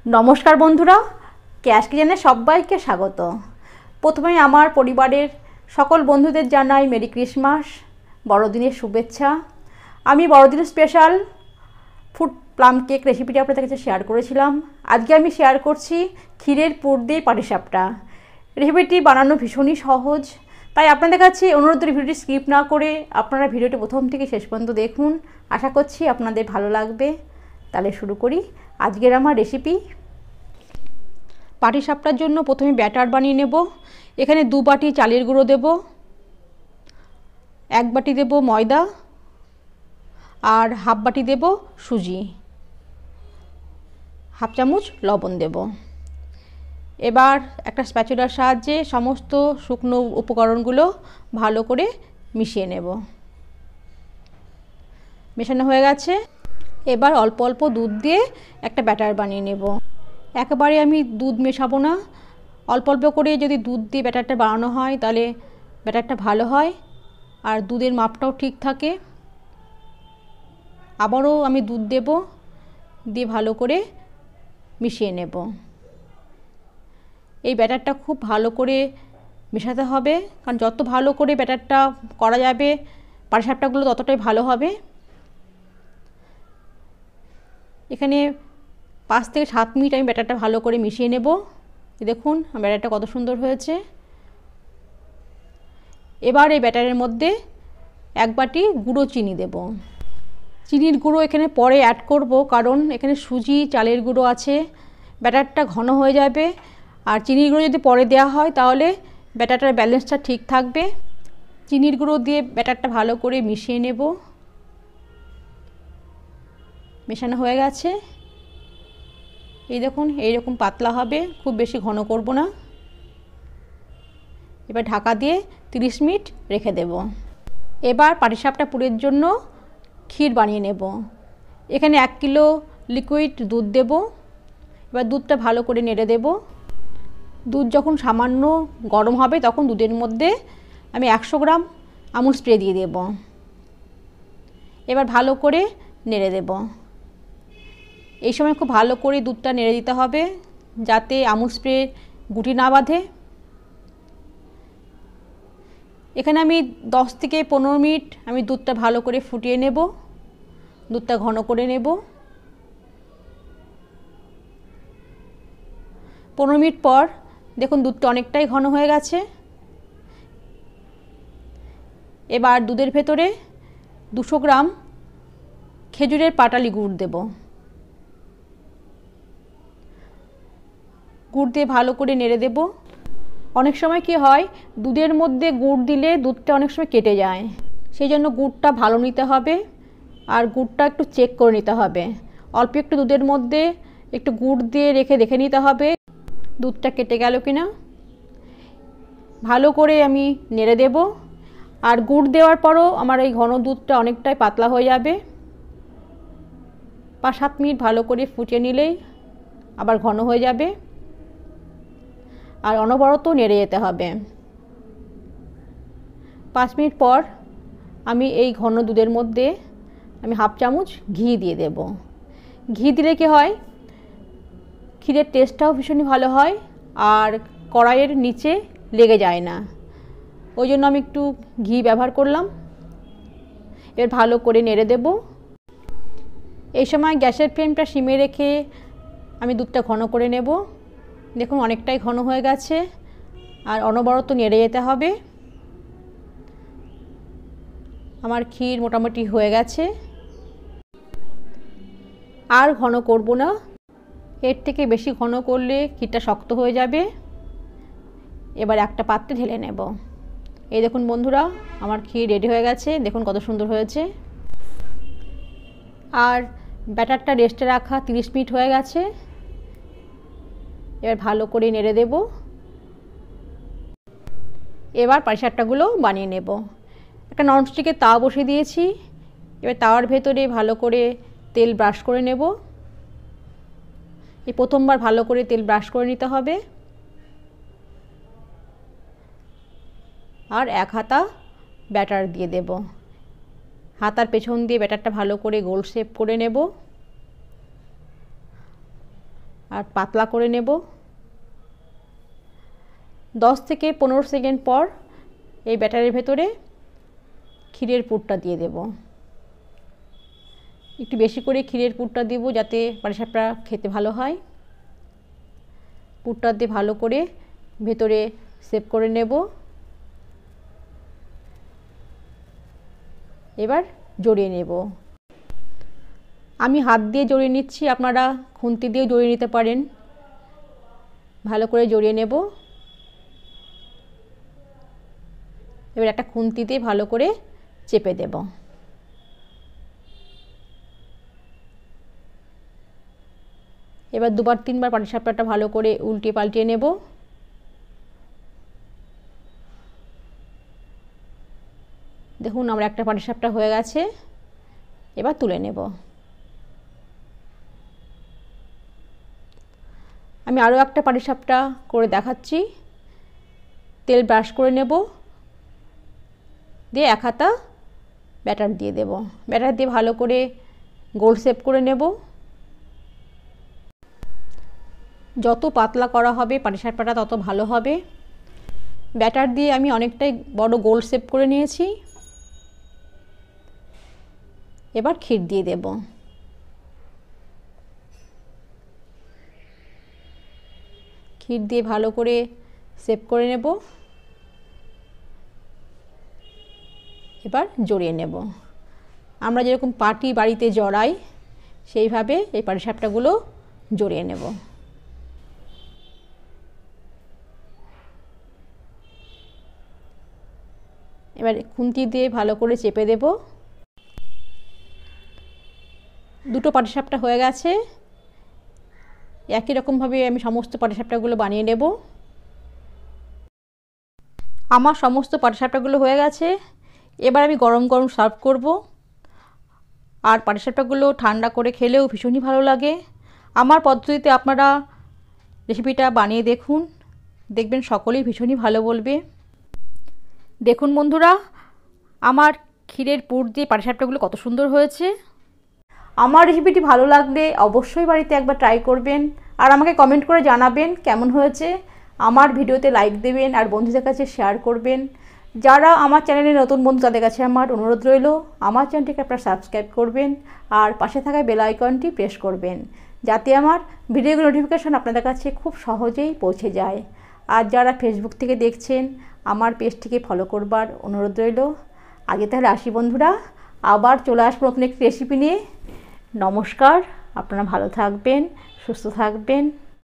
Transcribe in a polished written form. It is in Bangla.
नमस्कार बंधुरा कैश किचेने सबाइके स्वागत। प्रथमेই আমার পরিবারের সকল বন্ধুদের জানাই মেরি ক্রিসমাস, বড়দিনের শুভেচ্ছা। আমি বড়দিনের স্পেশাল ফুড প্লাম কেক রেসিপিটি আপনাদের কাছে শেয়ার করেছিলাম। আজকে আমি শেয়ার করছি ক্ষীরের পুর দিয়ে পাটিসাপটা। রেসিপিটি বানানো ভীষণই সহজ, তাই আপনাদের কাছে অনুরোধ ভিডিওটি স্কিপ না করে আপনারা ভিডিওটি প্রথম থেকে শেষ পর্যন্ত দেখুন। আশা করছি আপনাদের ভালো লাগবে। তাহলে শুরু করি আজকের আমার রেসিপি। পাটিসাপটার জন্য প্রথমে ব্যাটার বানিয়ে নেব। এখানে 2 বাটি চালের গুঁড়ো দেব, 1 বাটি দেব ময়দা আর হাফ বাটি দেব সুজি, হাফ চামচ লবণ দেব। এবার একটা স্প্যাচুলার সাহায্যে সমস্ত শুকনো উপকরণগুলো ভালো করে মিশিয়ে নেব। মেশানো হয়ে গেছে। এবার অল্প অল্প দুধ দিয়ে একটা ব্যাটার বানিয়ে নেব। একেবারে আমি দুধ মেশাবো না, অল্প অল্প করে যদি দুধ দিয়ে ব্যাটারটা বানানো হয় তাহলে ব্যাটারটা ভালো হয় আর দুধের মাপটাও ঠিক থাকে। আবারও আমি দুধ দেব, দিয়ে ভালো করে মিশিয়ে নেব। এই ব্যাটারটা খুব ভালো করে মেশাতে হবে, কারণ যত ভালো করে ব্যাটারটা করা যাবে পাটিসাপটাগুলো ততটাই ভালো হবে। এখানে 5 থেকে 7 মিনিট আমি ব্যাটারটা ভালো করে মিশিয়ে নেব। দেখুন ব্যাটারটা কত সুন্দর হয়েছে। এবার এই ব্যাটারের মধ্যে 1 বাটি গুঁড়ো চিনি দেব। চিনির গুঁড়ো এখানে পরে অ্যাড করব, কারণ এখানে সুজি চালের গুঁড়ো আছে, ব্যাটারটা ঘন হয়ে যাবে। আর চিনির গুঁড়ো যদি পরে দেওয়া হয় তাহলে ব্যাটারটার ব্যালেন্সটা ঠিক থাকবে। চিনির গুঁড়ো দিয়ে ব্যাটারটা ভালো করে মিশিয়ে নেব। মেশানো হয়ে গেছে। এই দেখুন এইরকম পাতলা হবে, খুব বেশি ঘন করব না। এবার ঢাকা দিয়ে 30 মিনিট রেখে দেব। এবার পাটিসাপটা পুরের জন্য ক্ষীর বানিয়ে নেব। এখানে 1 কিলো লিকুইড দুধ দেব। এবার দুধটা ভালো করে নেড়ে দেব। দুধ যখন সামান্য গরম হবে তখন দুধের মধ্যে আমি 100 গ্রাম আমুল স্প্রে দিয়ে দেব। এবার ভালো করে নেড়ে দেব। এই সময় খুব ভালো করে দুধটা নেড়ে দিতে হবে যাতে আমুল স্প্রে গুটি না বাঁধে। এখানে আমি 10 থেকে 15 মিনিট আমি দুধটা ভালো করে ফুটিয়ে নেব, দুধটা ঘন করে নেব। 15 মিনিট পর দেখুন দুধটা অনেকটাই ঘন হয়ে গেছে। এবার দুধের ভেতরে 200 গ্রাম খেজুরের পাটালি গুড় দেব। গুড় দিয়ে ভালো করে নেড়ে দেব। অনেক সময় কি হয়, দুধের মধ্যে গুড় দিলে দুধটা অনেক সময় কেটে যায়, সেই জন্য গুড়টা ভালো নিতে হবে আর গুড়টা একটু চেক করে নিতে হবে। অল্প একটু দুধের মধ্যে একটু গুড় দিয়ে রেখে দেখে নিতে হবে দুধটা কেটে গেল কিনা। ভালো করে আমি নেড়ে দেব। আর গুড় দেওয়ার পরও আমার এই ঘন দুধটা অনেকটাই পাতলা হয়ে যাবে। 5-7 মিনিট ভালো করে ফুটিয়ে নিলেই আবার ঘন হয়ে যাবে। আর অনবরত নেড়ে যেতে হবে। 5 মিনিট পর আমি এই ঘন দুধের মধ্যে আমি হাফ চামচ ঘি দিয়ে দেব। ঘি দিলে কি হয়, ক্ষীরের টেস্টটাও ভীষণই ভালো হয় আর কড়াইয়ের নিচে লেগে যায় না, ওই জন্য আমি একটু ঘি ব্যবহার করলাম। এবার ভালো করে নেড়ে দেব। এই সময় গ্যাসের ফ্লেমটা সিমে রেখে আমি দুধটা ঘন করে নেব। দেখুন অনেকটাই ঘন হয়ে গেছে আর অনবরত নেড়ে যেতে হবে। আমার ক্ষীর মোটামুটি হয়ে গেছে, আর ঘন করব না। এর থেকে বেশি ঘন করলে ক্ষীরটা শক্ত হয়ে যাবে। এবার একটা পাত্রে ঢেলে নেব। এই দেখুন বন্ধুরা আমার ক্ষীর রেডি হয়ে গেছে, দেখুন কত সুন্দর হয়েছে। আর ব্যাটারটা রেস্টে রাখা 30 মিনিট হয়ে গেছে। এবার ভালো করে নেড়ে দেব। এবার পাটিসাপটাগুলো বানিয়ে নেব। একটা ননস্টিকের তাওয়া বসিয়ে দিয়েছি। এবার তাওয়ার ভেতরে ভালো করে তেল ব্রাশ করে নেব। এই প্রথমবার ভালো করে তেল ব্রাশ করে নিতে হবে। আর 1 হাতা ব্যাটার দিয়ে দেব। হাতার পেছন দিয়ে ব্যাটারটা ভালো করে গোল শেপ করে নেব। আর পাতলা করে নেব। 10 থেকে 15 সেকেন্ড পর এই ব্যাটারের ভেতরে ক্ষীরের পুরটা দিয়ে দেব। একটু বেশি করে ক্ষীরের পুরটা দেব যাতে পাটিসাপটা খেতে ভালো হয়। পুরটা দিয়ে ভালো করে ভেতরে সেভ করে নেব। এবার জড়িয়ে নেব। আমি হাত দিয়ে জড়িয়ে নিচ্ছি, আপনারা খুন্তি দিয়েও জড়িয়ে নিতে পারেন। ভালো করে জড়িয়ে নেব। এবার একটা খুন্তি দিয়ে ভালো করে চেপে দেব। এবার দুবার তিনবার পাটিসাপটাটা ভালো করে উল্টিয়ে পাল্টিয়ে নেব। দেখুন আমার একটা পাটিসাপটা হয়ে গেছে। এবার তুলে নেব। আমি আরও একটা পাটিসাপটা করে দেখাচ্ছি। তেল ব্রাশ করে নেব, দিয়ে 1 হাতা ব্যাটার দিয়ে দেব। ব্যাটার দিয়ে ভালো করে গোল শেপ করে নেব। যত পাতলা করা হবে পাটিসাপটাটা তত ভালো হবে। ব্যাটার দিয়ে আমি অনেকটাই বড় গোল শেপ করে নিয়েছি। এবার ক্ষীর দিয়ে দেব। ক্ষীর দিয়ে ভালো করে শেপ করে নেব। এবার জড়িয়ে নেব। আমরা যেরকম পাটি বাড়িতে জড়াই সেইভাবে এই পাটিসাপটাগুলো জড়িয়ে নেব। এবার খুন্তি দিয়ে ভালো করে চেপে দেব। দুটো পাটিসাপটা হয়ে গেছে। একই রকমভাবে আমি সমস্ত পাটিসাপটাগুলো বানিয়ে নেব। আমার সমস্ত পাটিসাপটাগুলো হয়ে গেছে। এবার আমি গরম গরম সার্ভ করব। আর পাটিসাপটাগুলো ঠান্ডা করে খেলেও ভীষণই ভালো লাগে। আমার পদ্ধতিতে আপনারা রেসিপিটা বানিয়ে দেখুন, দেখবেন সকলেই ভীষণই ভালো বলবে। দেখুন বন্ধুরা, আমার ক্ষীরের পুর দিয়ে পাটিসাপটাগুলো কত সুন্দর হয়েছে। আমার রেসিপিটি ভালো লাগলে অবশ্যই বাড়িতে একবার ট্রাই করবেন আর আমাকে কমেন্ট করে জানাবেন কেমন হয়েছে। আমার ভিডিওতে লাইক দেবেন আর বন্ধুদের কাছে শেয়ার করবেন। যারা আমার চ্যানেলে নতুন বন্ধু তাদের কাছে আমার অনুরোধ রইল আমার চ্যানেলটিকে আপনারা সাবস্ক্রাইব করবেন আর পাশে থাকা বেল আইকনটি প্রেস করবেন যাতে আমার ভিডিওগুলোর নোটিফিকেশন আপনাদের কাছে খুব সহজেই পৌঁছে যায়। আর যারা ফেসবুক থেকে দেখছেন আমার পেজটিকে ফলো করবার অনুরোধ রইল। আগে তাহলে আসি বন্ধুরা, আবার চলে আসবো নতুন একটি রেসিপি নিয়ে। নমস্কার, আপনারা ভালো থাকবেন, সুস্থ থাকবেন।